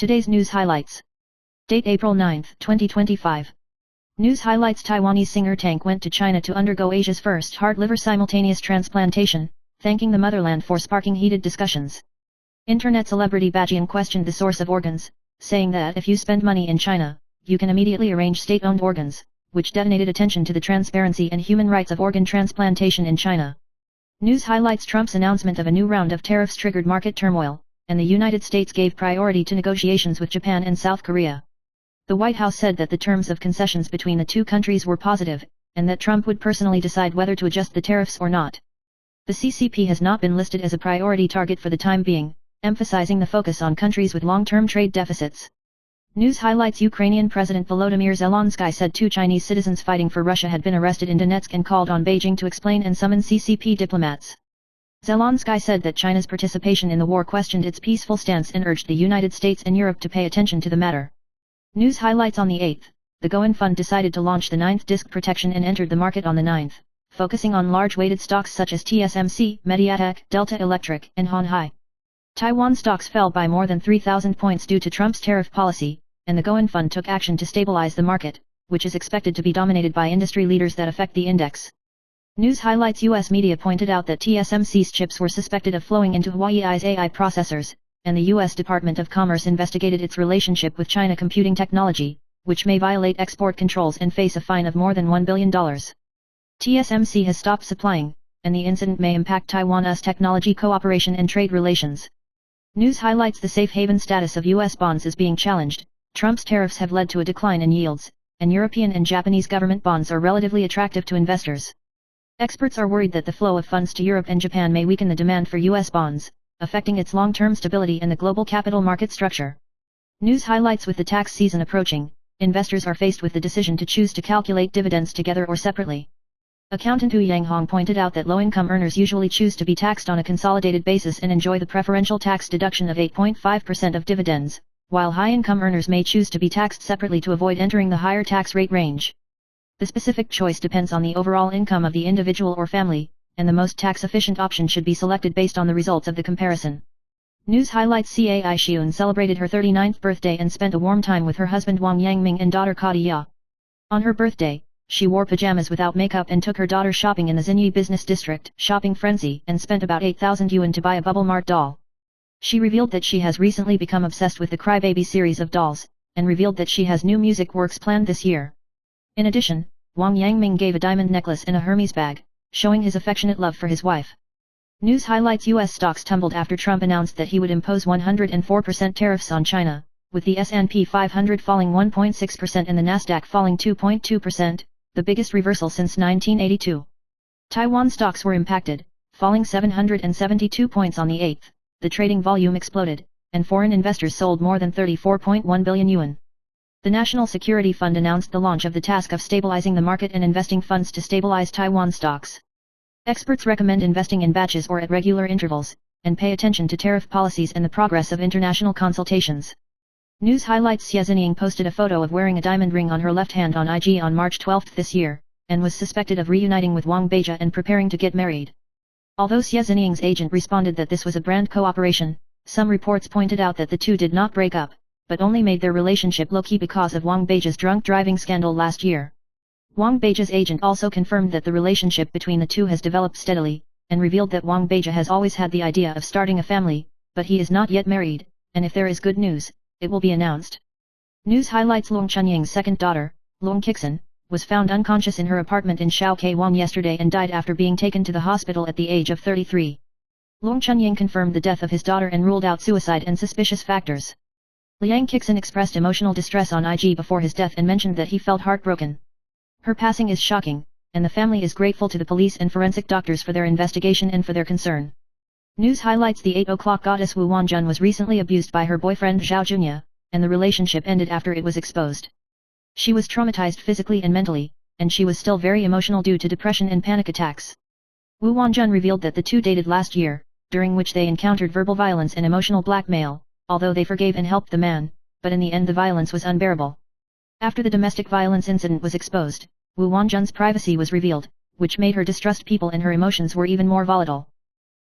Today's news highlights. Date April 9, 2025. News highlights: Taiwanese singer Tank went to China to undergo Asia's first heart-liver simultaneous transplantation, thanking the motherland for sparking heated discussions. Internet celebrity Bajian questioned the source of organs, saying that if you spend money in China, you can immediately arrange state-owned organs, which detonated attention to the transparency and human rights of organ transplantation in China. News highlights: Trump's announcement of a new round of tariffs triggered market turmoil, and the United States gave priority to negotiations with Japan and South Korea. The White House said that the terms of concessions between the two countries were positive, and that Trump would personally decide whether to adjust the tariffs or not. The CCP has not been listed as a priority target for the time being, emphasizing the focus on countries with long-term trade deficits. News highlights: Ukrainian President Volodymyr Zelensky said 2 Chinese citizens fighting for Russia had been arrested in Donetsk and called on Beijing to explain and summon CCP diplomats. Zelensky said that China's participation in the war questioned its peaceful stance and urged the United States and Europe to pay attention to the matter. News highlights: on the 8th, the Goen Fund decided to launch the 9th disk protection and entered the market on the 9th, focusing on large-weighted stocks such as TSMC, Mediatek, Delta Electric, and Honhai. Taiwan stocks fell by more than 3,000 points due to Trump's tariff policy, and the Goen Fund took action to stabilize the market, which is expected to be dominated by industry leaders that affect the index. News highlights: U.S. media pointed out that TSMC's chips were suspected of flowing into Huawei's AI processors, and the U.S. Department of Commerce investigated its relationship with China Computing Technology, which may violate export controls and face a fine of more than $1 billion. TSMC has stopped supplying, and the incident may impact Taiwan's technology cooperation and trade relations. News highlights: the safe haven status of U.S. bonds is being challenged. Trump's tariffs have led to a decline in yields, and European and Japanese government bonds are relatively attractive to investors. Experts are worried that the flow of funds to Europe and Japan may weaken the demand for U.S. bonds, affecting its long-term stability in the global capital market structure. News highlights: with the tax season approaching, investors are faced with the decision to choose to calculate dividends together or separately. Accountant Hu Yanghong pointed out that low-income earners usually choose to be taxed on a consolidated basis and enjoy the preferential tax deduction of 8.5% of dividends, while high-income earners may choose to be taxed separately to avoid entering the higher tax rate range. The specific choice depends on the overall income of the individual or family, and the most tax-efficient option should be selected based on the results of the comparison. News highlights: Cai Xiun celebrated her 39th birthday and spent a warm time with her husband Wang Yangming and daughter Kadi Ya. On her birthday, she wore pajamas without makeup and took her daughter shopping in the Xinyi business district, Shopping Frenzy, and spent about 8,000 yuan to buy a Bubble Mart doll. She revealed that she has recently become obsessed with the Crybaby series of dolls, and revealed that she has new music works planned this year. In addition, Wang Yangming gave a diamond necklace and a Hermes bag, showing his affectionate love for his wife. News highlights: U.S. stocks tumbled after Trump announced that he would impose 104% tariffs on China, with the S&P 500 falling 1.6% and the Nasdaq falling 2.2%, the biggest reversal since 1982. Taiwan stocks were impacted, falling 772 points on the 8th, the trading volume exploded, and foreign investors sold more than 34.1 billion yuan. The National Security Fund announced the launch of the task of stabilizing the market and investing funds to stabilize Taiwan stocks. Experts recommend investing in batches or at regular intervals, and pay attention to tariff policies and the progress of international consultations. News highlights: Xie Zhenying posted a photo of wearing a diamond ring on her left hand on IG on March 12 this year, and was suspected of reuniting with Wang Beijia and preparing to get married. Although Xie Zhenying's agent responded that this was a brand cooperation, some reports pointed out that the two did not break up, but only made their relationship low-key because of Wang Beijia's drunk driving scandal last year. Wang Beijia's agent also confirmed that the relationship between the two has developed steadily, and revealed that Wang Beijia has always had the idea of starting a family, but he is not yet married, and if there is good news, it will be announced. News highlights: Long Chunying's second daughter, Long Kixin, was found unconscious in her apartment in Shaoquan yesterday and died after being taken to the hospital at the age of 33. Long Chunying confirmed the death of his daughter and ruled out suicide and suspicious factors. Liang Kixin expressed emotional distress on IG before his death and mentioned that he felt heartbroken. Her passing is shocking, and the family is grateful to the police and forensic doctors for their investigation and for their concern. News highlights: the 8 o'clock goddess Wu Wanjun was recently abused by her boyfriend Zhao Junya, and the relationship ended after it was exposed. She was traumatized physically and mentally, and she was still very emotional due to depression and panic attacks. Wu Wanjun revealed that the two dated last year, during which they encountered verbal violence and emotional blackmail, although they forgave and helped the man, but in the end the violence was unbearable. After the domestic violence incident was exposed, Wu Wanjun's privacy was revealed, which made her distrust people and her emotions were even more volatile.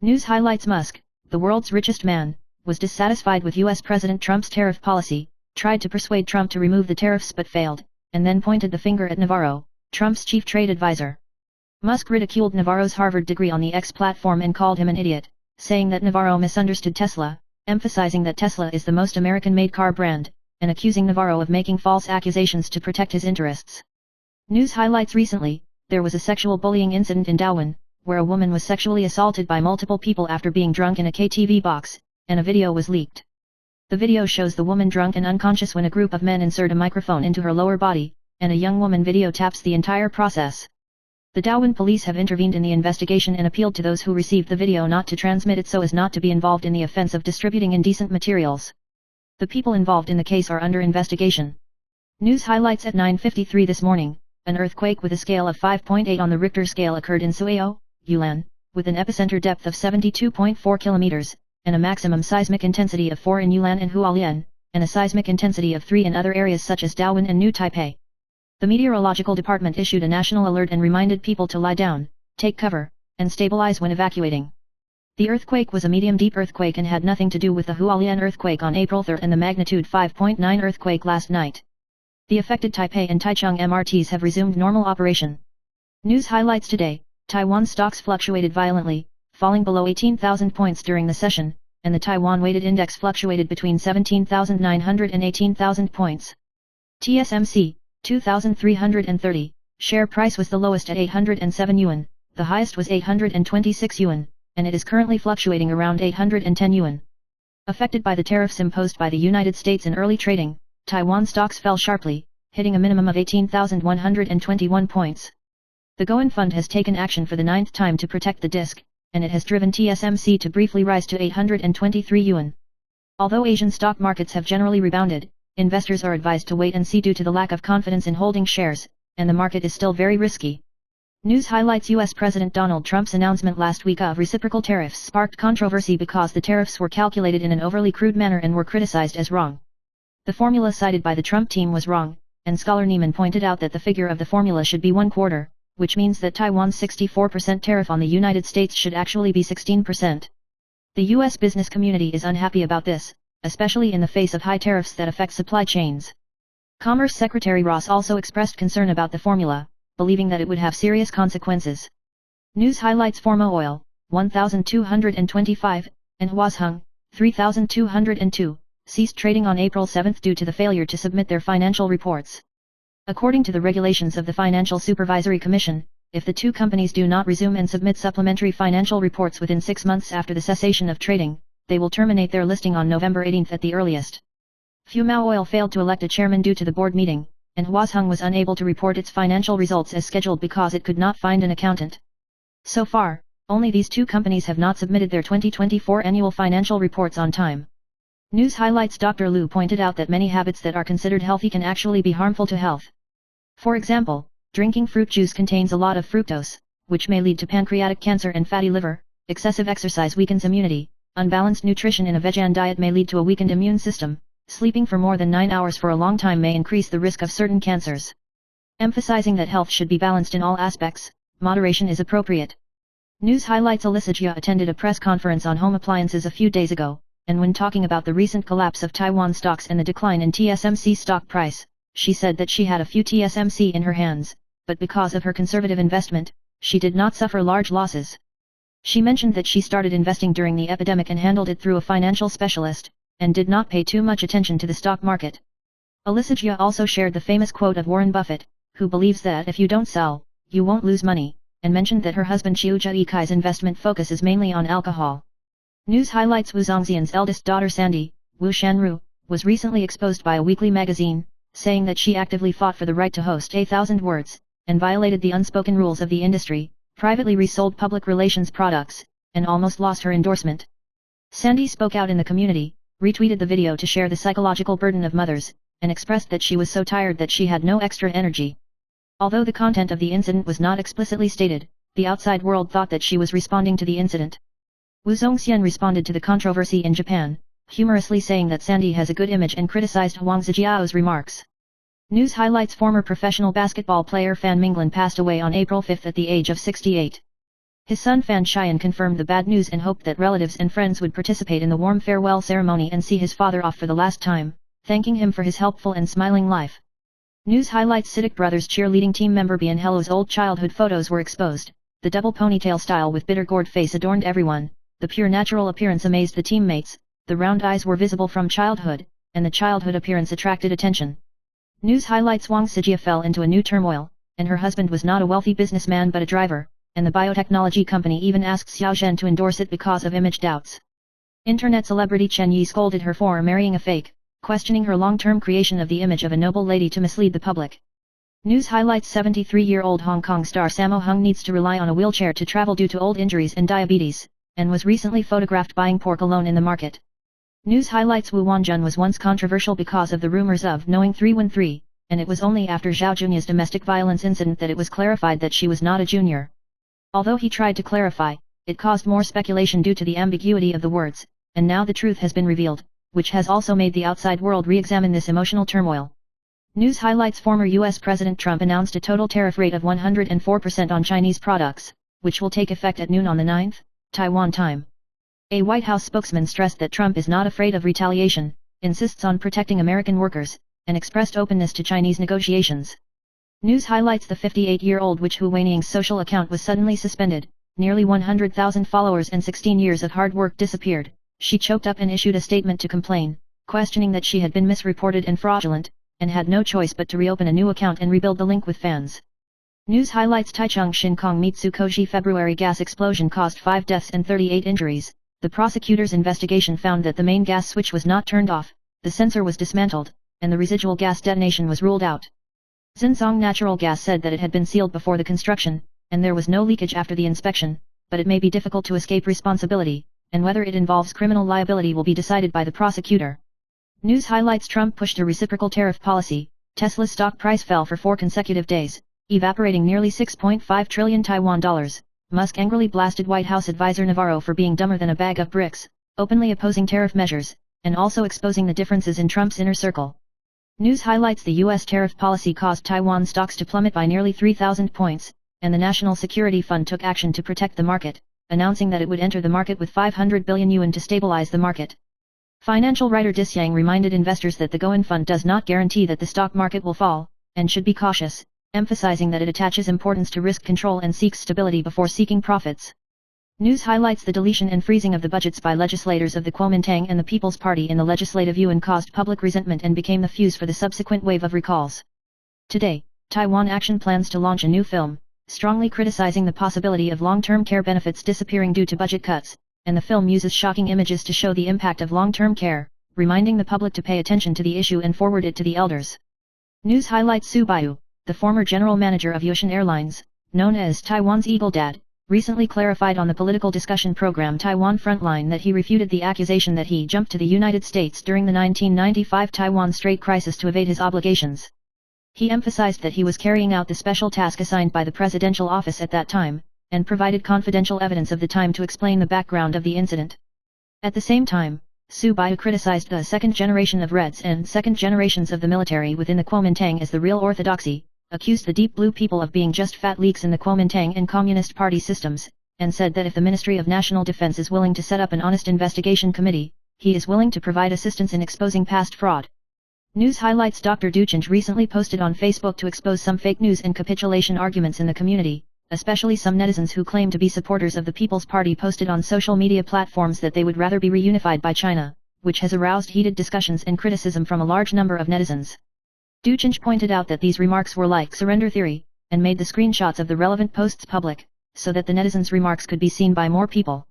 News highlights: Musk, the world's richest man, was dissatisfied with US President Trump's tariff policy, tried to persuade Trump to remove the tariffs but failed, and then pointed the finger at Navarro, Trump's chief trade advisor. Musk ridiculed Navarro's Harvard degree on the X platform and called him an idiot, saying that Navarro misunderstood Tesla, emphasizing that Tesla is the most American-made car brand, and accusing Navarro of making false accusations to protect his interests. News highlights: recently, there was a sexual bullying incident in Darwin, where a woman was sexually assaulted by multiple people after being drunk in a KTV box, and a video was leaked. The video shows the woman drunk and unconscious when a group of men insert a microphone into her lower body, and a young woman videotaps the entire process. The Darwin police have intervened in the investigation and appealed to those who received the video not to transmit it so as not to be involved in the offense of distributing indecent materials. The people involved in the case are under investigation. News highlights: at 9:53 this morning, an earthquake with a scale of 5.8 on the Richter scale occurred in Sueo, Yunnan, with an epicenter depth of 72.4 kilometers, and a maximum seismic intensity of 4 in Yunnan and Hualien, and a seismic intensity of 3 in other areas such as Darwin and New Taipei. The meteorological department issued a national alert and reminded people to lie down, take cover, and stabilize when evacuating. The earthquake was a medium-deep earthquake and had nothing to do with the Hualien earthquake on April 3 and the magnitude 5.9 earthquake last night. The affected Taipei and Taichung MRTs have resumed normal operation. News highlights today: Taiwan stocks fluctuated violently, falling below 18,000 points during the session, and the Taiwan weighted index fluctuated between 17,900 and 18,000 points. TSMC, 2,330, share price was the lowest at 807 yuan, the highest was 826 yuan, and it is currently fluctuating around 810 yuan. Affected by the tariffs imposed by the United States in early trading, Taiwan stocks fell sharply, hitting a minimum of 18,121 points. The Goen Fund has taken action for the 9th time to protect the DISC, and it has driven TSMC to briefly rise to 823 yuan. Although Asian stock markets have generally rebounded, investors are advised to wait and see due to the lack of confidence in holding shares, and the market is still very risky. News highlights: US President Donald Trump's announcement last week of reciprocal tariffs sparked controversy because the tariffs were calculated in an overly crude manner and were criticized as wrong. The formula cited by the Trump team was wrong, and scholar Neiman pointed out that the figure of the formula should be 1/4, which means that Taiwan's 64% tariff on the United States should actually be 16%. The US business community is unhappy about this, especially in the face of high tariffs that affect supply chains. Commerce Secretary Ross also expressed concern about the formula, believing that it would have serious consequences. News highlights: Formo Oil, 1,225, and Huazheng, 3,202, ceased trading on April 7 due to the failure to submit their financial reports. According to the regulations of the Financial Supervisory Commission, if the two companies do not resume and submit supplementary financial reports within 6 months after the cessation of trading, they will terminate their listing on November 18 at the earliest. Fumao Oil failed to elect a chairman due to the board meeting, and Huazheng was unable to report its financial results as scheduled because it could not find an accountant. So far, only these two companies have not submitted their 2024 annual financial reports on time. News highlights: Dr. Liu pointed out that many habits that are considered healthy can actually be harmful to health. For example, drinking fruit juice contains a lot of fructose, which may lead to pancreatic cancer and fatty liver. Excessive exercise weakens immunity. Unbalanced nutrition in a vegan diet may lead to a weakened immune system. Sleeping for more than 9 hours for a long time may increase the risk of certain cancers. Emphasizing that health should be balanced in all aspects, moderation is appropriate. News highlights: Alyssa Jia attended a press conference on home appliances a few days ago, and when talking about the recent collapse of Taiwan stocks and the decline in TSMC stock price, she said that she had a few TSMC in her hands, but because of her conservative investment, she did not suffer large losses. She mentioned that she started investing during the epidemic and handled it through a financial specialist, and did not pay too much attention to the stock market. Alyssa Jia also shared the famous quote of Warren Buffett, who believes that if you don't sell, you won't lose money, and mentioned that her husband Xiu Zhaikai's investment focus is mainly on alcohol. News highlights: Wu Zongxian's eldest daughter Sandy, Wu Shanru, was recently exposed by a weekly magazine, saying that she actively fought for the right to host 1,000 words, and violated the unspoken rules of the industry, privately resold public relations products, and almost lost her endorsement. Sandy spoke out in the community, retweeted the video to share the psychological burden of mothers, and expressed that she was so tired that she had no extra energy. Although the content of the incident was not explicitly stated, the outside world thought that she was responding to the incident. Wu Zongxian responded to the controversy in Japan, humorously saying that Sandy has a good image and criticized Huang Zijiao's remarks. News highlights: Former professional basketball player Fan Minglin passed away on April 5 at the age of 68. His son Fan Xian confirmed the bad news and hoped that relatives and friends would participate in the warm farewell ceremony and see his father off for the last time, thanking him for his helpful and smiling life. News highlights: Siddiq brothers cheerleading team member Bian Hello's old childhood photos were exposed. The double ponytail style with bitter gourd face adorned everyone, the pure natural appearance amazed the teammates, the round eyes were visible from childhood, and the childhood appearance attracted attention. News highlights: Wang Sijia fell into a new turmoil, and her husband was not a wealthy businessman but a driver, and the biotechnology company even asked Xiao Zhen to endorse it because of image doubts. Internet celebrity Chen Yi scolded her for marrying a fake, questioning her long-term creation of the image of a noble lady to mislead the public. News highlights: 73-year-old Hong Kong star Sammo Hung needs to rely on a wheelchair to travel due to old injuries and diabetes, and was recently photographed buying pork alone in the market. News highlights: Wu Wanjun was once controversial because of the rumors of knowing 313, and it was only after Zhao Junia's domestic violence incident that it was clarified that she was not a junior. Although he tried to clarify, it caused more speculation due to the ambiguity of the words, and now the truth has been revealed, which has also made the outside world re-examine this emotional turmoil. News highlights: Former US President Trump announced a total tariff rate of 104% on Chinese products, which will take effect at noon on the 9th, Taiwan time. A White House spokesman stressed that Trump is not afraid of retaliation, insists on protecting American workers, and expressed openness to Chinese negotiations. News highlights: the 58-year-old witch Hu Weiniang's social account was suddenly suspended, nearly 100,000 followers and 16 years of hard work disappeared. She choked up and issued a statement to complain, questioning that she had been misreported and fraudulent, and had no choice but to reopen a new account and rebuild the link with fans. News highlights: Taichung Shinkong Mitsukoshi February gas explosion caused 5 deaths and 38 injuries. The prosecutor's investigation found that the main gas switch was not turned off, the sensor was dismantled, and the residual gas detonation was ruled out. Xinzong Natural Gas said that it had been sealed before the construction, and there was no leakage after the inspection, but it may be difficult to escape responsibility, and whether it involves criminal liability will be decided by the prosecutor. News highlights: Trump pushed a reciprocal tariff policy, Tesla's stock price fell for 4 consecutive days, evaporating nearly 6.5 trillion Taiwan dollars. Musk angrily blasted White House advisor Navarro for being dumber than a bag of bricks, openly opposing tariff measures, and also exposing the differences in Trump's inner circle. News highlights: the U.S. tariff policy caused Taiwan stocks to plummet by nearly 3,000 points, and the National Security Fund took action to protect the market, announcing that it would enter the market with 500 billion yuan to stabilize the market. Financial writer Dis Yang reminded investors that the Goen Fund does not guarantee that the stock market will fall, and should be cautious, emphasizing that it attaches importance to risk control and seeks stability before seeking profits. News highlights: the deletion and freezing of the budgets by legislators of the Kuomintang and the People's Party in the Legislative Yuan caused public resentment and became the fuse for the subsequent wave of recalls. Today, Taiwan Action plans to launch a new film, strongly criticizing the possibility of long-term care benefits disappearing due to budget cuts, and the film uses shocking images to show the impact of long-term care, reminding the public to pay attention to the issue and forward it to the elders. News highlights: Su Baiyu, the former general manager of Yoshan Airlines, known as Taiwan's Eagle Dad, recently clarified on the political discussion program Taiwan Frontline that he refuted the accusation that he jumped to the United States during the 1995 Taiwan Strait crisis to evade his obligations. He emphasized that he was carrying out the special task assigned by the presidential office at that time, and provided confidential evidence of the time to explain the background of the incident. At the same time, Su Baiyu criticized the second generation of Reds and second generations of the military within the Kuomintang as the real orthodoxy, accused the Deep Blue people of being just fat leaks in the Kuomintang and Communist Party systems, and said that if the Ministry of National Defense is willing to set up an honest investigation committee, he is willing to provide assistance in exposing past fraud. News highlights: Dr. Duchinj recently posted on Facebook to expose some fake news and capitulation arguments in the community, especially some netizens who claim to be supporters of the People's Party posted on social media platforms that they would rather be reunified by China, which has aroused heated discussions and criticism from a large number of netizens. Duchinj pointed out that these remarks were like surrender theory, and made the screenshots of the relevant posts public, so that the netizens' remarks could be seen by more people.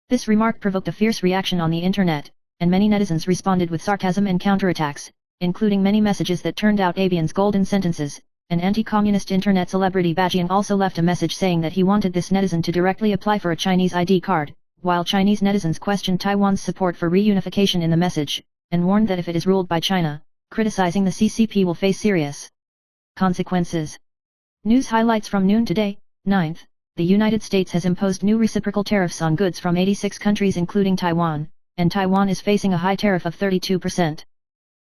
This remark provoked a fierce reaction on the internet, and many netizens responded with sarcasm and counterattacks, including many messages that turned out Abian's golden sentences. An anti-communist internet celebrity Bajian also left a message saying that he wanted this netizen to directly apply for a Chinese ID card, while Chinese netizens questioned Taiwan's support for reunification in the message, and warned that if it is ruled by China, criticizing the CCP will face serious consequences. News highlights from noon today, 9th, the United States has imposed new reciprocal tariffs on goods from 86 countries including Taiwan, and Taiwan is facing a high tariff of 32%.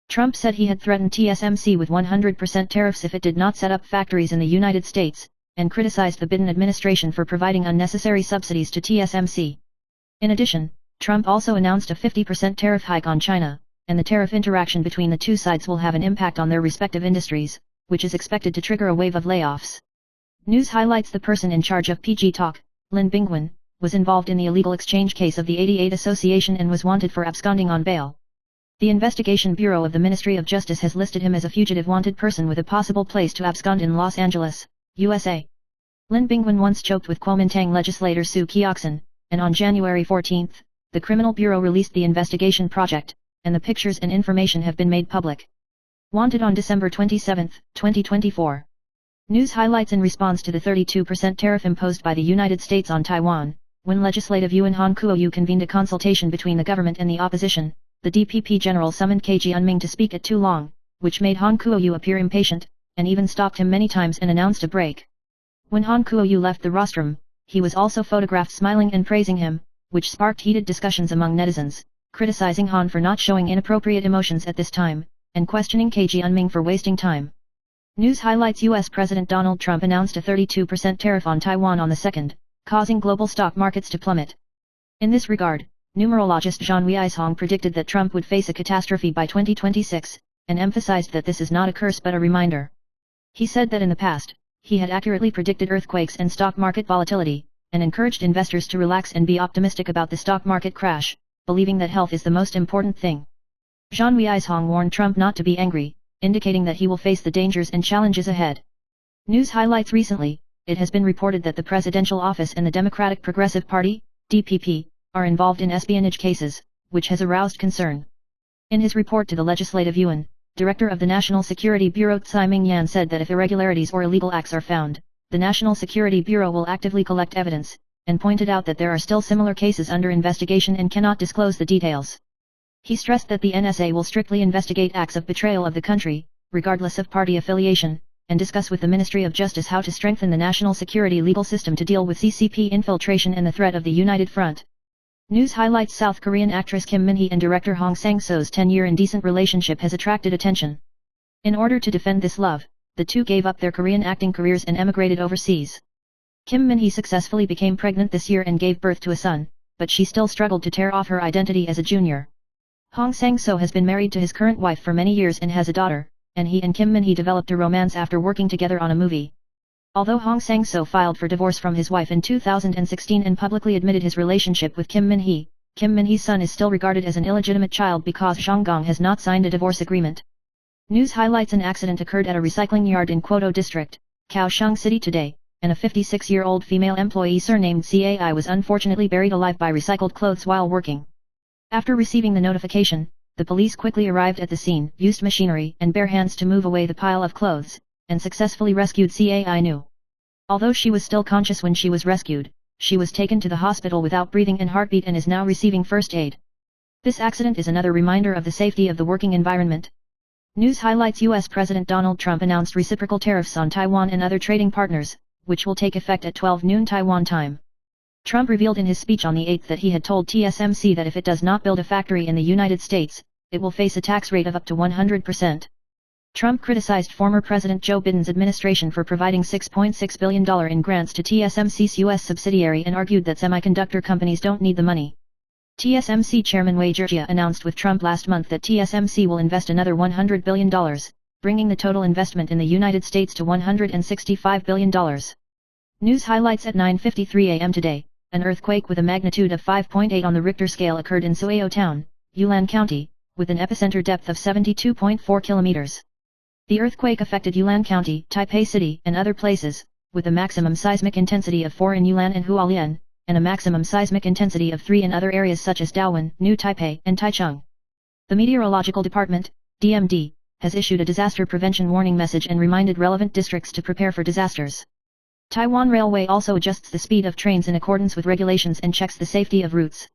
Trump said he had threatened TSMC with 100% tariffs if it did not set up factories in the United States, and criticized the Biden administration for providing unnecessary subsidies to TSMC. In addition, Trump also announced a 50% tariff hike on China, and the tariff interaction between the two sides will have an impact on their respective industries, which is expected to trigger a wave of layoffs. News highlights the person in charge of PG Talk, Lin Bingwen, was involved in the illegal exchange case of the 88 Association and was wanted for absconding on bail. The Investigation Bureau of the Ministry of Justice has listed him as a fugitive wanted person with a possible place to abscond in Los Angeles, USA. Lin Bingwen once choked with Kuomintang legislator Sue Kyoxin, and on January 14, the Criminal Bureau released the investigation project, and the pictures and information have been made public. Wanted on December 27, 2024. News highlights in response to the 32% tariff imposed by the United States on Taiwan, when Legislative Yuan Han Kuo-yu convened a consultation between the government and the opposition, the DPP general summoned KG Unming to speak at too long, which made Han Kuo-yu appear impatient, and even stopped him many times and announced a break. When Han Kuo-yu left the rostrum, he was also photographed smiling and praising him, which sparked heated discussions among netizens, criticizing Han for not showing inappropriate emotions at this time, and questioning KG Unming for wasting time. News highlights U.S. President Donald Trump announced a 32% tariff on Taiwan on the 2nd, causing global stock markets to plummet. In this regard, numerologist Zhang Weishong predicted that Trump would face a catastrophe by 2026, and emphasized that this is not a curse but a reminder. He said that in the past, he had accurately predicted earthquakes and stock market volatility, and encouraged investors to relax and be optimistic about the stock market crash, believing that health is the most important thing. Zhang Weishong warned Trump not to be angry, indicating that he will face the dangers and challenges ahead. News highlights recently, it has been reported that the presidential office and the Democratic Progressive Party, DPP, are involved in espionage cases, which has aroused concern. In his report to the Legislative Yuan, Director of the National Security Bureau Tsai Ming-yan said that if irregularities or illegal acts are found, the National Security Bureau will actively collect evidence, and pointed out that there are still similar cases under investigation and cannot disclose the details. He stressed that the NSA will strictly investigate acts of betrayal of the country, regardless of party affiliation, and discuss with the Ministry of Justice how to strengthen the national security legal system to deal with CCP infiltration and the threat of the United Front. News highlights South Korean actress Kim Min-hee and director Hong Sang-soo's 10-year indecent relationship has attracted attention. In order to defend this love, the two gave up their Korean acting careers and emigrated overseas. Kim Min-hee successfully became pregnant this year and gave birth to a son, but she still struggled to tear off her identity as a junior. Hong Sang-soo has been married to his current wife for many years and has a daughter, and he and Kim Min-hee developed a romance after working together on a movie. Although Hong Sang-soo filed for divorce from his wife in 2016 and publicly admitted his relationship with Kim Min-hee's son is still regarded as an illegitimate child because Shanggong has not signed a divorce agreement. News highlights an accident occurred at a recycling yard in Kwoto District, Kaohsiung City today, and a 56-year-old female employee surnamed Cai was unfortunately buried alive by recycled clothes while working. After receiving the notification, the police quickly arrived at the scene, used machinery and bare hands to move away the pile of clothes, and successfully rescued Cai Nu. Although she was still conscious when she was rescued, she was taken to the hospital without breathing and heartbeat and is now receiving first aid. This accident is another reminder of the safety of the working environment. News highlights U.S. President Donald Trump announced reciprocal tariffs on Taiwan and other trading partners, which will take effect at 12 noon Taiwan time. Trump revealed in his speech on the 8th that he had told TSMC that if it does not build a factory in the United States, it will face a tax rate of up to 100%. Trump criticized former President Joe Biden's administration for providing $6.6 billion in grants to TSMC's U.S. subsidiary and argued that semiconductor companies don't need the money. TSMC Chairman Wei Jiajia announced with Trump last month that TSMC will invest another $100 billion, bringing the total investment in the United States to $165 billion. News highlights at 9:53 a.m. today. An earthquake with a magnitude of 5.8 on the Richter scale occurred in Sueo Town, Yunnan County, with an epicenter depth of 72.4 kilometers. The earthquake affected Yunnan County, Taipei City, and other places, with a maximum seismic intensity of 4 in Yunnan and Hualien, and a maximum seismic intensity of 3 in other areas such as Daowen, New Taipei, and Taichung. The Meteorological Department, DMD, has issued a disaster prevention warning message and reminded relevant districts to prepare for disasters. Taiwan Railway also adjusts the speed of trains in accordance with regulations and checks the safety of routes.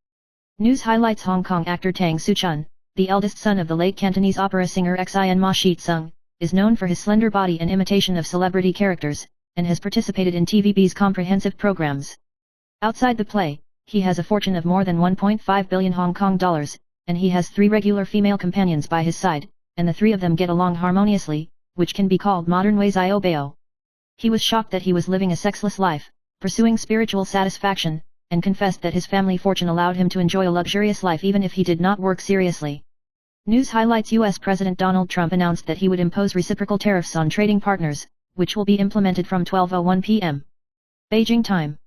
News highlights Hong Kong actor Tang Soo-chun, the eldest son of the late Cantonese opera singer Xin Ma Shih-tsung, is known for his slender body and imitation of celebrity characters, and has participated in TVB's comprehensive programs. Outside the play, he has a fortune of more than 1.5 billion Hong Kong dollars, and he has 3 regular female companions by his side, and the 3 of them get along harmoniously, which can be called modern ways Io Bao. He was shocked that he was living a sexless life, pursuing spiritual satisfaction, and confessed that his family fortune allowed him to enjoy a luxurious life even if he did not work seriously. News highlights: U.S. President Donald Trump announced that he would impose reciprocal tariffs on trading partners, which will be implemented from 12:01 p.m. Beijing time.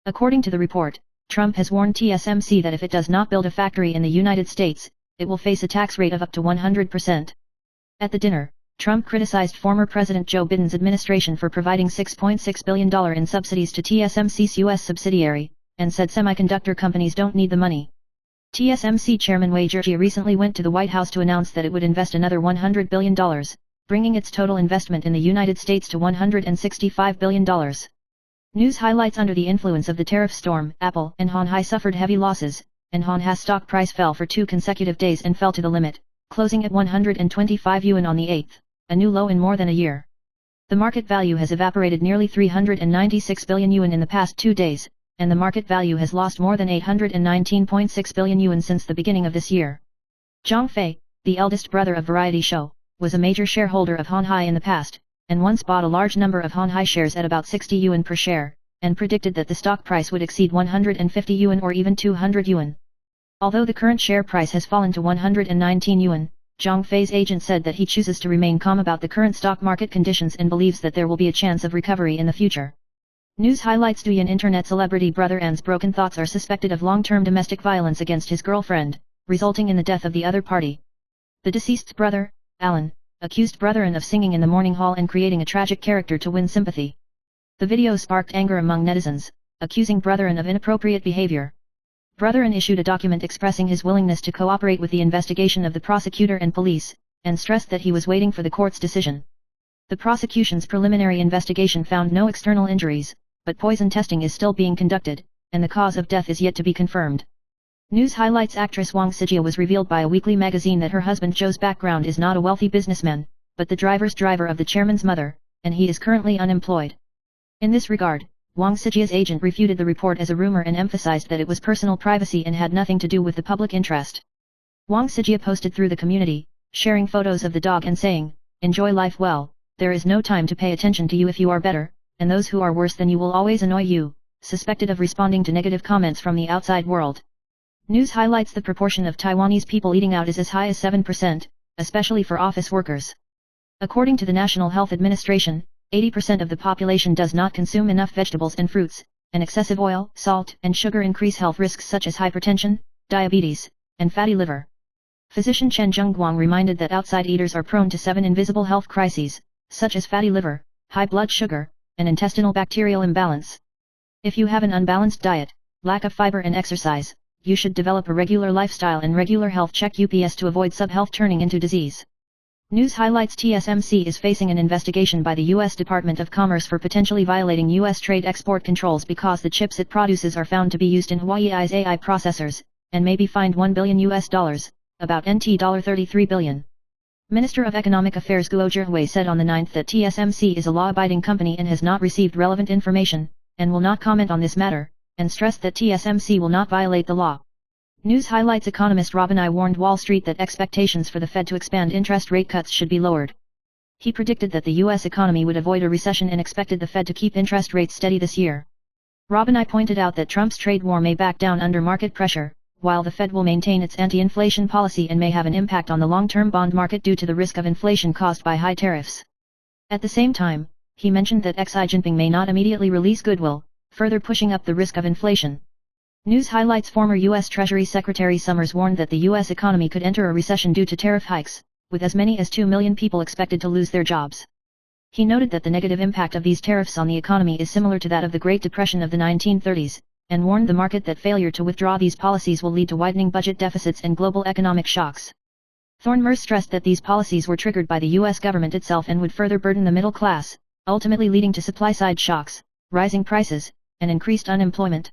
According to the report, Trump has warned TSMC that if it does not build a factory in the United States, it will face a tax rate of up to 100%. At the dinner, Trump criticized former President Joe Biden's administration for providing $6.6 billion in subsidies to TSMC's U.S. subsidiary, and said semiconductor companies don't need the money. TSMC Chairman Wei Zhijia recently went to the White House to announce that it would invest another $100 billion, bringing its total investment in the United States to $165 billion. News highlights: under the influence of the tariff storm, Apple and Hon Hai suffered heavy losses, and Hon Hai's stock price fell for 2 consecutive days and fell to the limit, closing at 125 yuan on the 8th, a new low in more than a year. The market value has evaporated nearly 396 billion yuan in the past 2 days, and the market value has lost more than 819.6 billion yuan since the beginning of this year. Zhang Fei, the eldest brother of Variety Show, was a major shareholder of Hon Hai in the past, and once bought a large number of Hon Hai shares at about 60 yuan per share, and predicted that the stock price would exceed 150 yuan or even 200 yuan. Although the current share price has fallen to 119 yuan, Zhang Fei's agent said that he chooses to remain calm about the current stock market conditions and believes that there will be a chance of recovery in the future. News highlights: Douyin internet celebrity brother An's broken thoughts are suspected of long-term domestic violence against his girlfriend, resulting in the death of the other party. The deceased's brother, Alan, accused brother An of singing in the morning hall and creating a tragic character to win sympathy. The video sparked anger among netizens, accusing brother An of inappropriate behavior. Brother An issued a document expressing his willingness to cooperate with the investigation of the prosecutor and police, and stressed that he was waiting for the court's decision. The prosecution's preliminary investigation found no external injuries, but poison testing is still being conducted, and the cause of death is yet to be confirmed. News highlights: actress Wang Sijia was revealed by a weekly magazine that her husband Zhou's background is not a wealthy businessman, but the driver's driver of the chairman's mother, and he is currently unemployed. In this regard, Wang Sijia's agent refuted the report as a rumor and emphasized that it was personal privacy and had nothing to do with the public interest. Wang Sijia posted through the community, sharing photos of the dog and saying, "Enjoy life well, there is no time to pay attention to you if you are better, and those who are worse than you will always annoy you," suspected of responding to negative comments from the outside world. News highlights: the proportion of Taiwanese people eating out is as high as 7%, especially for office workers. According to the National Health Administration, 80% of the population does not consume enough vegetables and fruits, and excessive oil, salt, and sugar increase health risks such as hypertension, diabetes, and fatty liver. Physician Chen Zhengguang reminded that outside eaters are prone to 7 invisible health crises, such as fatty liver, high blood sugar, and intestinal bacterial imbalance. If you have an unbalanced diet, lack of fiber and exercise, you should develop a regular lifestyle and regular health check-ups to avoid sub-health turning into disease. News highlights: TSMC is facing an investigation by the U.S. Department of Commerce for potentially violating U.S. trade export controls because the chips it produces are found to be used in Huawei's AI processors, and may be fined $1 billion, about $33 billion. Minister of Economic Affairs Guo Zhihui said on the 9th that TSMC is a law-abiding company and has not received relevant information, and will not comment on this matter, and stressed that TSMC will not violate the law. News highlights: economist Robin I warned Wall Street that expectations for the Fed to expand interest rate cuts should be lowered. He predicted that the U.S. economy would avoid a recession and expected the Fed to keep interest rates steady this year. Robin I pointed out that Trump's trade war may back down under market pressure, while the Fed will maintain its anti-inflation policy and may have an impact on the long-term bond market due to the risk of inflation caused by high tariffs. At the same time, he mentioned that Xi Jinping may not immediately release goodwill, further pushing up the risk of inflation. News highlights: former U.S. Treasury Secretary Summers warned that the U.S. economy could enter a recession due to tariff hikes, with as many as 2 million people expected to lose their jobs. He noted that the negative impact of these tariffs on the economy is similar to that of the Great Depression of the 1930s, and warned the market that failure to withdraw these policies will lead to widening budget deficits and global economic shocks. Thorne stressed that these policies were triggered by the U.S. government itself and would further burden the middle class, ultimately leading to supply-side shocks, rising prices, and increased unemployment.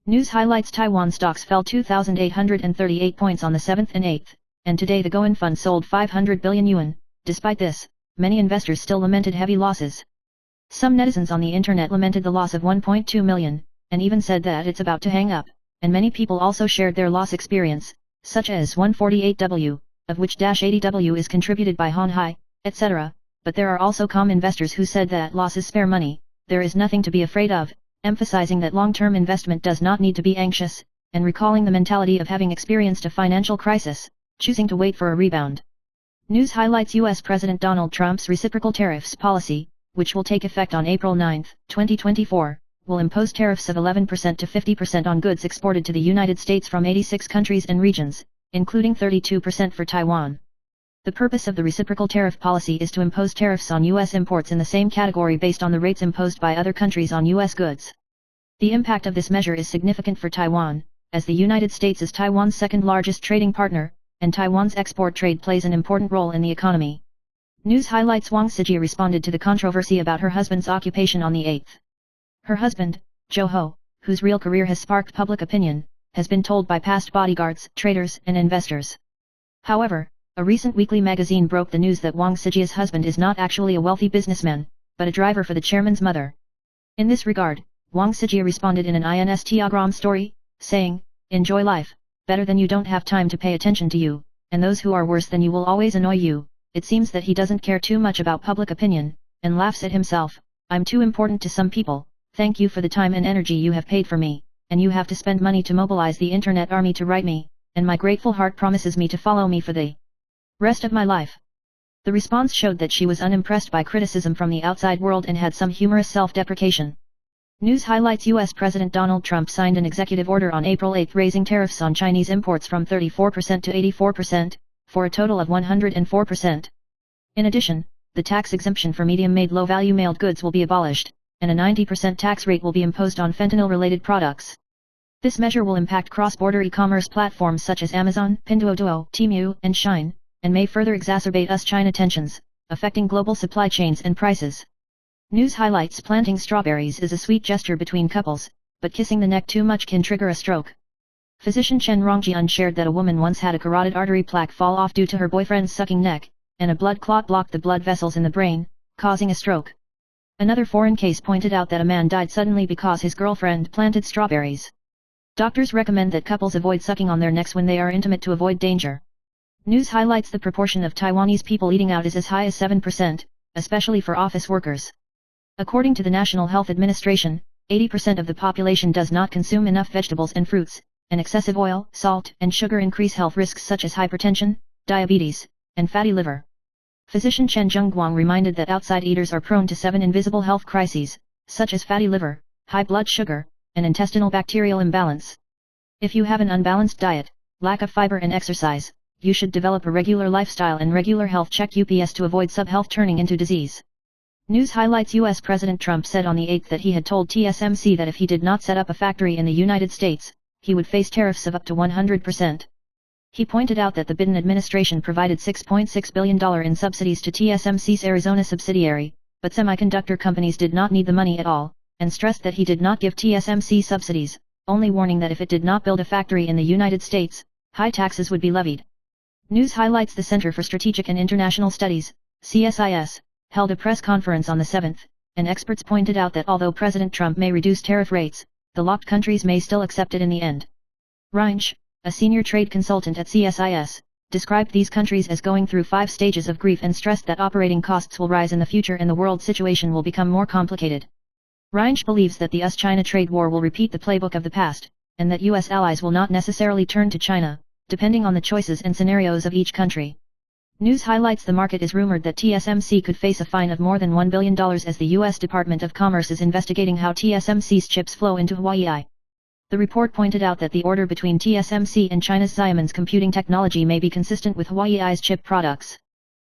News highlights: Taiwan stocks fell 2,838 points on the 7th and 8th, and today the Goen Fund sold 500 billion yuan. Despite this, many investors still lamented heavy losses. Some netizens on the internet lamented the loss of 1.2 million, and even said that it's about to hang up, and many people also shared their loss experience, such as 148W, of which -80W is contributed by Hon Hai, etc., but there are also calm investors who said that loss is spare money, there is nothing to be afraid of, emphasizing that long-term investment does not need to be anxious, and recalling the mentality of having experienced a financial crisis, choosing to wait for a rebound. News highlights U.S. President Donald Trump's reciprocal tariffs policy, which will take effect on April 9, 2024, will impose tariffs of 11% to 50% on goods exported to the United States from 86 countries and regions, including 32% for Taiwan. The purpose of the reciprocal tariff policy is to impose tariffs on U.S. imports in the same category based on the rates imposed by other countries on U.S. goods. The impact of this measure is significant for Taiwan, as the United States is Taiwan's second largest trading partner, and Taiwan's export trade plays an important role in the economy. News highlights Wang Sijie responded to the controversy about her husband's occupation on the 8th. Her husband, Zhou Ho, whose real career has sparked public opinion, has been told by past bodyguards, traders, and investors. However, a recent weekly magazine broke the news that Wang Sijie's husband is not actually a wealthy businessman, but a driver for the chairman's mother. In this regard, Wang Sijie responded in an Instagram story, saying, "Enjoy life, better than you don't have time to pay attention to you, and those who are worse than you will always annoy you." It seems that he doesn't care too much about public opinion, and laughs at himself. "I'm too important to some people, thank you for the time and energy you have paid for me, and you have to spend money to mobilize the internet army to write me, and my grateful heart promises me to follow me for the rest of my life." The response showed that she was unimpressed by criticism from the outside world and had some humorous self-deprecation. News highlights U.S. President Donald Trump signed an executive order on April 8 raising tariffs on Chinese imports from 34% to 84%, for a total of 104%. In addition, the tax exemption for medium-made low-value mailed goods will be abolished, and a 90% tax rate will be imposed on fentanyl-related products. This measure will impact cross-border e-commerce platforms such as Amazon, Pinduoduo, Temu, and Shein, and may further exacerbate US-China tensions, affecting global supply chains and prices. News highlights planting strawberries is a sweet gesture between couples, but kissing the neck too much can trigger a stroke. Physician Chen Rongjian shared that a woman once had a carotid artery plaque fall off due to her boyfriend's sucking neck, and a blood clot blocked the blood vessels in the brain, causing a stroke. Another foreign case pointed out that a man died suddenly because his girlfriend planted strawberries. Doctors recommend that couples avoid sucking on their necks when they are intimate to avoid danger. News highlights the proportion of Taiwanese people eating out is as high as 7%, especially for office workers. According to the National Health Administration, 80% of the population does not consume enough vegetables and fruits, and excessive oil, salt, and sugar increase health risks such as hypertension, diabetes, and fatty liver. Physician Chen Zhengguang reminded that outside eaters are prone to 7 invisible health crises, such as fatty liver, high blood sugar, and intestinal bacterial imbalance. If you have an unbalanced diet, lack of fiber and exercise, you should develop a regular lifestyle and regular health check UPS to avoid sub-health turning into disease. News highlights U.S. President Trump said on the 8th that he had told TSMC that if he did not set up a factory in the United States, he would face tariffs of up to 100%. He pointed out that the Biden administration provided $6.6 billion in subsidies to TSMC's Arizona subsidiary, but semiconductor companies did not need the money at all, and stressed that he did not give TSMC subsidies, only warning that if it did not build a factory in the United States, high taxes would be levied. News highlights the Center for Strategic and International Studies, CSIS, held a press conference on the 7th, and experts pointed out that although President Trump may reduce tariff rates, the locked countries may still accept it in the end. Reinsch, a senior trade consultant at CSIS, described these countries as going through 5 stages of grief and stressed that operating costs will rise in the future and the world situation will become more complicated. Reinsch believes that the US-China trade war will repeat the playbook of the past, and that US allies will not necessarily turn to China, depending on the choices and scenarios of each country. News highlights the market is rumored that TSMC could face a fine of more than $1 billion as the U.S. Department of Commerce is investigating how TSMC's chips flow into Hawaii. The report pointed out that the order between TSMC and China's Xiamen's computing technology may be consistent with Hawaii's chip products.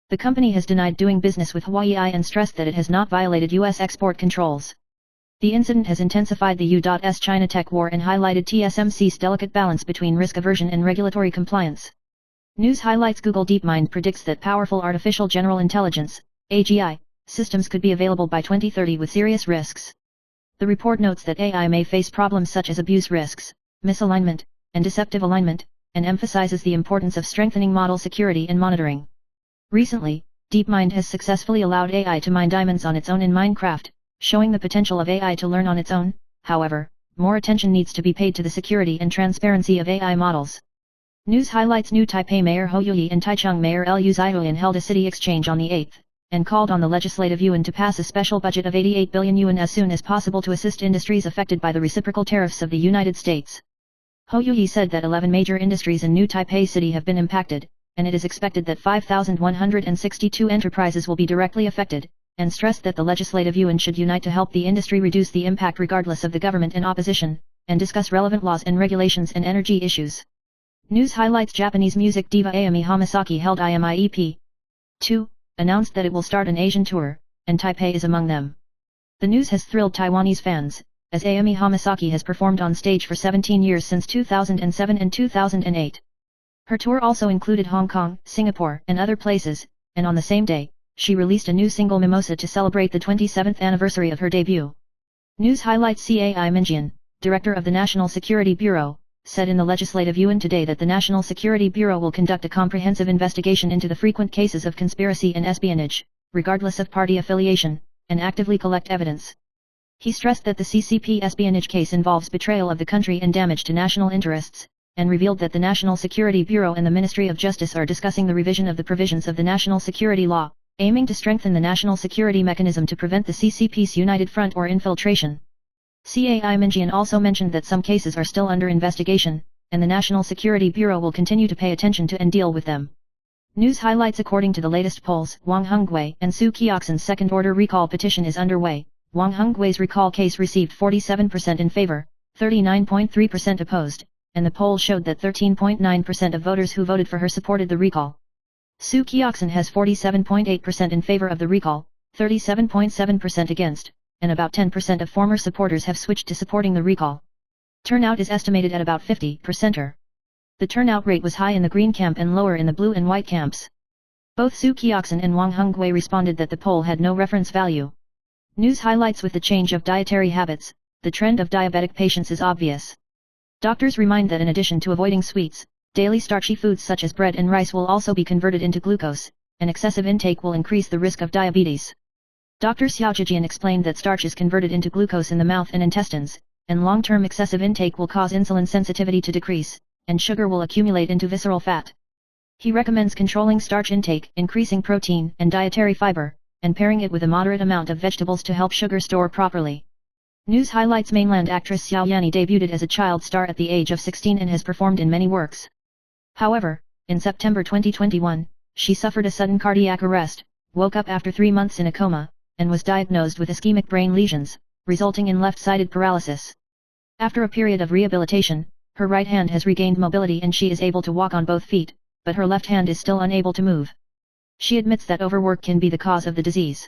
The company has denied doing business with Hawaii and stressed that it has not violated U.S. export controls. The incident has intensified the U.S. China tech war and highlighted TSMC's delicate balance between risk aversion and regulatory compliance. News highlights Google DeepMind predicts that powerful artificial general intelligence, AGI, systems could be available by 2030 with serious risks. The report notes that AI may face problems such as abuse risks, misalignment, and deceptive alignment, and emphasizes the importance of strengthening model security and monitoring. Recently, DeepMind has successfully allowed AI to mine diamonds on its own in Minecraft, showing the potential of AI to learn on its own. However, more attention needs to be paid to the security and transparency of AI models. News highlights New Taipei Mayor Hou Yuyi and Taichung Mayor Liu Zhihuan held a city exchange on the 8th, and called on the Legislative Yuan to pass a special budget of 88 billion yuan as soon as possible to assist industries affected by the reciprocal tariffs of the United States. Hou Yuyi said that 11 major industries in New Taipei City have been impacted, and it is expected that 5,162 enterprises will be directly affected, and stressed that the Legislative Yuan should unite to help the industry reduce the impact regardless of the government and opposition, and discuss relevant laws and regulations and energy issues. News highlights: Japanese music diva Ayumi Hamasaki held IMIEP 2, announced that it will start an Asian tour, and Taipei is among them. The news has thrilled Taiwanese fans, as Ayumi Hamasaki has performed on stage for 17 years since 2007 and 2008. Her tour also included Hong Kong, Singapore, and other places, and on the same day, she released a new single Mimosa to celebrate the 27th anniversary of her debut. News highlights: Cai Minjian, director of the National Security Bureau, said in the Legislative Yuan today that the National Security Bureau will conduct a comprehensive investigation into the frequent cases of conspiracy and espionage, regardless of party affiliation, and actively collect evidence. He stressed that the CCP espionage case involves betrayal of the country and damage to national interests, and revealed that the National Security Bureau and the Ministry of Justice are discussing the revision of the provisions of the National Security Law, aiming to strengthen the national security mechanism to prevent the CCP's united front or infiltration. Cai Minjian also mentioned that some cases are still under investigation, and the National Security Bureau will continue to pay attention to and deal with them. News highlights: according to the latest polls, Wang Hengui and Su Qiaoxin's second-order recall petition is underway. Wang Hengui's recall case received 47% in favor, 39.3% opposed, and the poll showed that 13.9% of voters who voted for her supported the recall. Su Qiaoxin has 47.8% in favor of the recall, 37.7% against, and about 10% of former supporters have switched to supporting the recall. Turnout is estimated at about 50%. The turnout rate was high in the green camp and lower in the blue and white camps. Both Su Qiaoxin and Wang Hengui responded that the poll had no reference value. News highlights: with the change of dietary habits, the trend of diabetic patients is obvious. Doctors remind that in addition to avoiding sweets, daily starchy foods such as bread and rice will also be converted into glucose, and excessive intake will increase the risk of diabetes. Dr. Xiao Zhijian explained that starch is converted into glucose in the mouth and intestines, and long-term excessive intake will cause insulin sensitivity to decrease, and sugar will accumulate into visceral fat. He recommends controlling starch intake, increasing protein and dietary fiber, and pairing it with a moderate amount of vegetables to help sugar store properly. News highlights: mainland actress Xiao Yani debuted as a child star at the age of 16 and has performed in many works. However, in September 2021, she suffered a sudden cardiac arrest, woke up after 3 months in a coma, and was diagnosed with ischemic brain lesions, resulting in left-sided paralysis. After a period of rehabilitation, her right hand has regained mobility and she is able to walk on both feet, but her left hand is still unable to move. She admits that overwork can be the cause of the disease.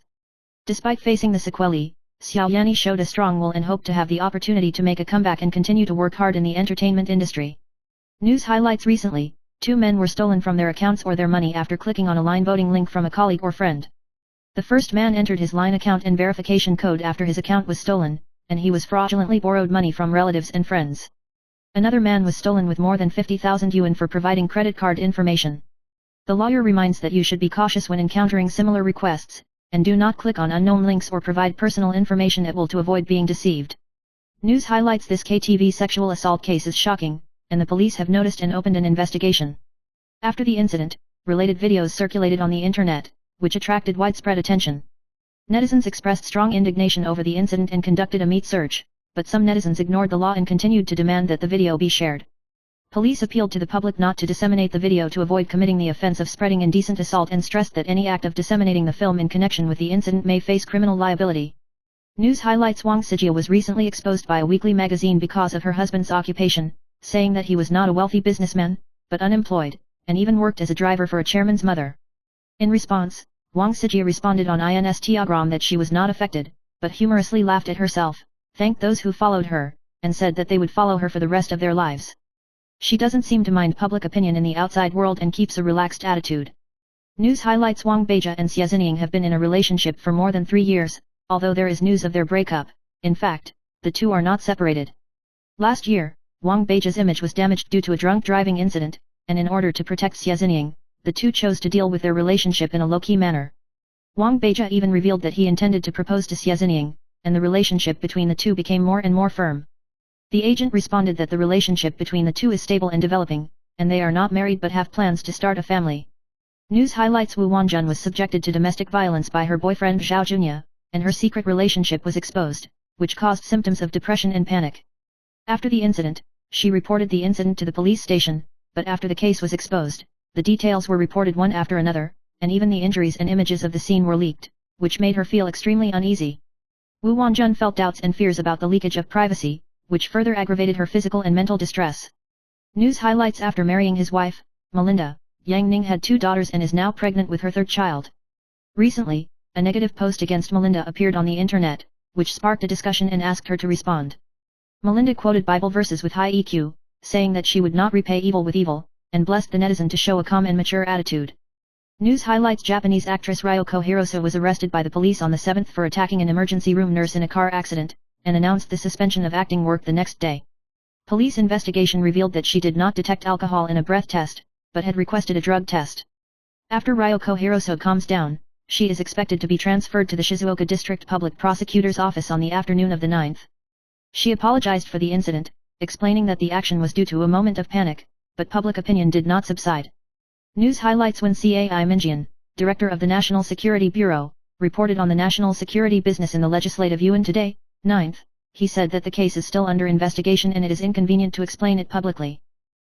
Despite facing the sequelae, Xiao Yani showed a strong will and hoped to have the opportunity to make a comeback and continue to work hard in the entertainment industry. News highlights: recently, 2 men were stolen from their accounts or their money after clicking on a line voting link from a colleague or friend. The first man entered his line account and verification code after his account was stolen, and he was fraudulently borrowed money from relatives and friends. Another man was stolen with more than 50,000 yuan for providing credit card information. The lawyer reminds that you should be cautious when encountering similar requests, and do not click on unknown links or provide personal information at will to avoid being deceived. News highlights: this KTV sexual assault case is shocking, and the police have noticed and opened an investigation. After the incident, related videos circulated on the internet, which attracted widespread attention. Netizens expressed strong indignation over the incident and conducted a meat search, but some netizens ignored the law and continued to demand that the video be shared. Police appealed to the public not to disseminate the video to avoid committing the offense of spreading indecent assault and stressed that any act of disseminating the film in connection with the incident may face criminal liability. News highlights: Wang Sijia was recently exposed by a weekly magazine because of her husband's occupation, saying that he was not a wealthy businessman, but unemployed, and even worked as a driver for a chairman's mother. In response, Wang Sijia responded on Instagram that she was not affected, but humorously laughed at herself, thanked those who followed her, and said that they would follow her for the rest of their lives. She doesn't seem to mind public opinion in the outside world and keeps a relaxed attitude. News highlights: Wang Beijia and Xia Zining have been in a relationship for more than 3 years, although there is news of their breakup. In fact, the two are not separated. Last year, Wang Beijia's image was damaged due to a drunk driving incident, and in order to protect Xia Zining, the two chose to deal with their relationship in a low-key manner. Wang Beijia even revealed that he intended to propose to Xia Zining, and the relationship between the two became more and more firm. The agent responded that the relationship between the two is stable and developing, and they are not married but have plans to start a family. News highlights Wu Wanjun was subjected to domestic violence by her boyfriend Zhao Junya, and her secret relationship was exposed, which caused symptoms of depression and panic. After the incident, she reported the incident to the police station, but after the case was exposed, the details were reported one after another, and even the injuries and images of the scene were leaked, which made her feel extremely uneasy. Wu Wanjun felt doubts and fears about the leakage of privacy, which further aggravated her physical and mental distress. News highlights after marrying his wife, Melinda, Yang Ning had 2 daughters and is now pregnant with her 3rd child. Recently, a negative post against Melinda appeared on the internet, which sparked a discussion and asked her to respond. Melinda quoted Bible verses with high EQ, saying that she would not repay evil with evil, and blessed the netizen to show a calm and mature attitude. News highlights Japanese actress Ryoko Hirose was arrested by the police on the 7th for attacking an emergency room nurse in a car accident, and announced the suspension of acting work the next day. Police investigation revealed that she did not detect alcohol in a breath test, but had requested a drug test. After Ryoko Hirose calms down, she is expected to be transferred to the Shizuoka District Public Prosecutor's Office on the afternoon of the 9th. She apologized for the incident, explaining that the action was due to a moment of panic, but public opinion did not subside. News highlights when Cai Minjian, director of the National Security Bureau, reported on the national security business in the Legislative Yuan today, 9th, he said that the case is still under investigation and it is inconvenient to explain it publicly.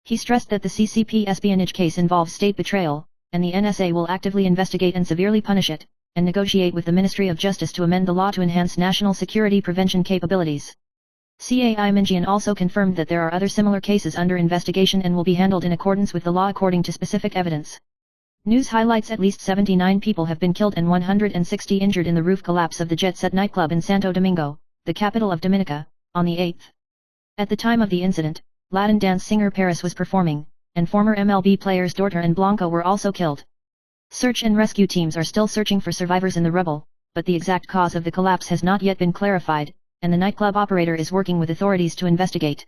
He stressed that the CCP espionage case involves state betrayal, and the NSA will actively investigate and severely punish it, and negotiate with the Ministry of Justice to amend the law to enhance national security prevention capabilities. Cai Minjian also confirmed that there are other similar cases under investigation and will be handled in accordance with the law according to specific evidence. News highlights at least 79 people have been killed and 160 injured in the roof collapse of the Jet Set nightclub in Santo Domingo, the capital of Dominica, on the 8th. At the time of the incident, Latin dance singer Paris was performing, and former MLB players Dorter and Blanco were also killed. Search and rescue teams are still searching for survivors in the rubble, but the exact cause of the collapse has not yet been clarified, and the nightclub operator is working with authorities to investigate.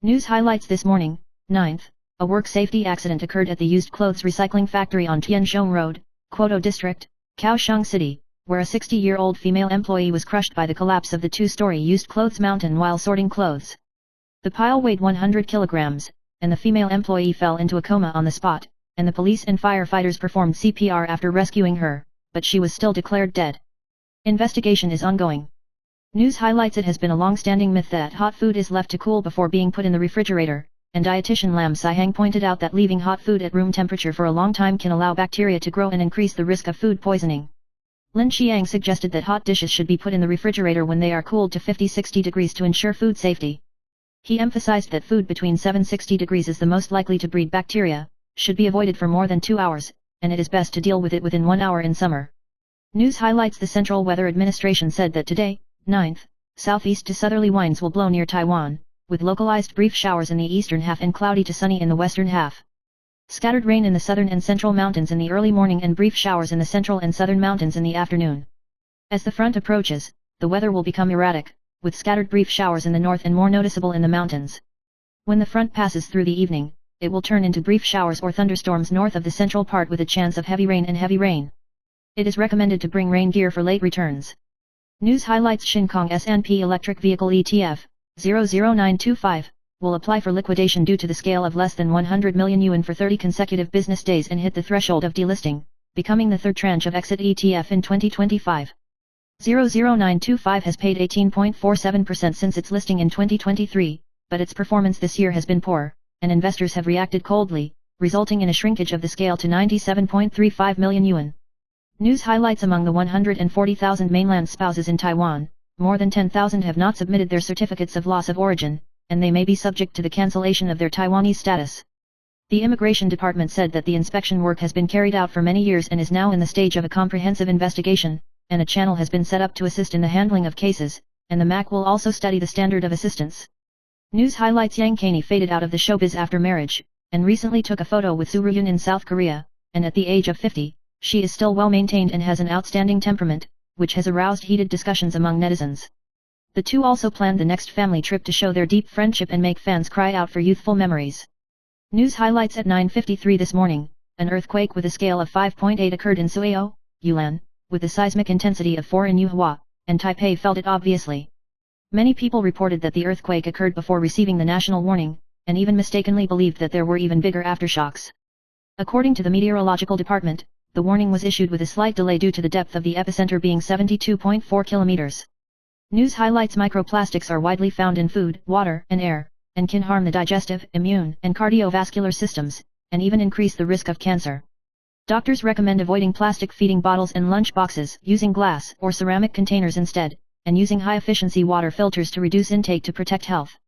News highlights this morning, 9th, a work safety accident occurred at the used clothes recycling factory on Tianzhong Road, Quoto District, Kaohsiung City, where a 60-year-old female employee was crushed by the collapse of the 2-story used clothes mountain while sorting clothes. The pile weighed 100 kilograms, and the female employee fell into a coma on the spot, and the police and firefighters performed CPR after rescuing her, but she was still declared dead. Investigation is ongoing. News highlights it has been a long-standing myth that hot food is left to cool before being put in the refrigerator, and dietitian Lam Saihang pointed out that leaving hot food at room temperature for a long time can allow bacteria to grow and increase the risk of food poisoning. Lin Xiang suggested that hot dishes should be put in the refrigerator when they are cooled to 50-60 degrees to ensure food safety. He emphasized that food between 7-60 degrees is the most likely to breed bacteria, should be avoided for more than 2 hours, and it is best to deal with it within 1 hour in summer. News highlights the Central Weather Administration said that today, 9th, southeast to southerly winds will blow near Taiwan, with localized brief showers in the eastern half and cloudy to sunny in the western half. Scattered rain in the southern and central mountains in the early morning and brief showers in the central and southern mountains in the afternoon. As the front approaches, the weather will become erratic, with scattered brief showers in the north and more noticeable in the mountains. When the front passes through the evening, it will turn into brief showers or thunderstorms north of the central part with a chance of heavy rain and heavy rain. It is recommended to bring rain gear for late returns. News highlights Shinkong S&P Electric Vehicle ETF, 00925, will apply for liquidation due to the scale of less than 100 million yuan for 30 consecutive business days and hit the threshold of delisting, becoming the third tranche of exit ETF in 2025. 00925 has paid 18.47% since its listing in 2023, but its performance this year has been poor, and investors have reacted coldly, resulting in a shrinkage of the scale to 97.35 million yuan. News highlights among the 140,000 mainland spouses in Taiwan, more than 10,000 have not submitted their certificates of loss of origin, and they may be subject to the cancellation of their Taiwanese status. The Immigration Department said that the inspection work has been carried out for many years and is now in the stage of a comprehensive investigation, and a channel has been set up to assist in the handling of cases, and the MAC will also study the standard of assistance. News highlights Yang Kaney faded out of the showbiz after marriage, and recently took a photo with Soo Ryun in South Korea, and at the age of 50, she is still well maintained and has an outstanding temperament, which has aroused heated discussions among netizens. The two also planned the next family trip to show their deep friendship and make fans cry out for youthful memories. News highlights at 9:53 this morning, an earthquake with a scale of 5.8 occurred in Sueo, Yunnan, with a seismic intensity of 4 in Yuhua, and Taipei felt it obviously. Many people reported that the earthquake occurred before receiving the national warning, and even mistakenly believed that there were even bigger aftershocks. According to the meteorological department, the warning was issued with a slight delay due to the depth of the epicenter being 72.4 kilometers. News highlights microplastics are widely found in food, water, and air, and can harm the digestive, immune, and cardiovascular systems, and even increase the risk of cancer. Doctors recommend avoiding plastic feeding bottles and lunch boxes, using glass or ceramic containers instead, and using high-efficiency water filters to reduce intake to protect health.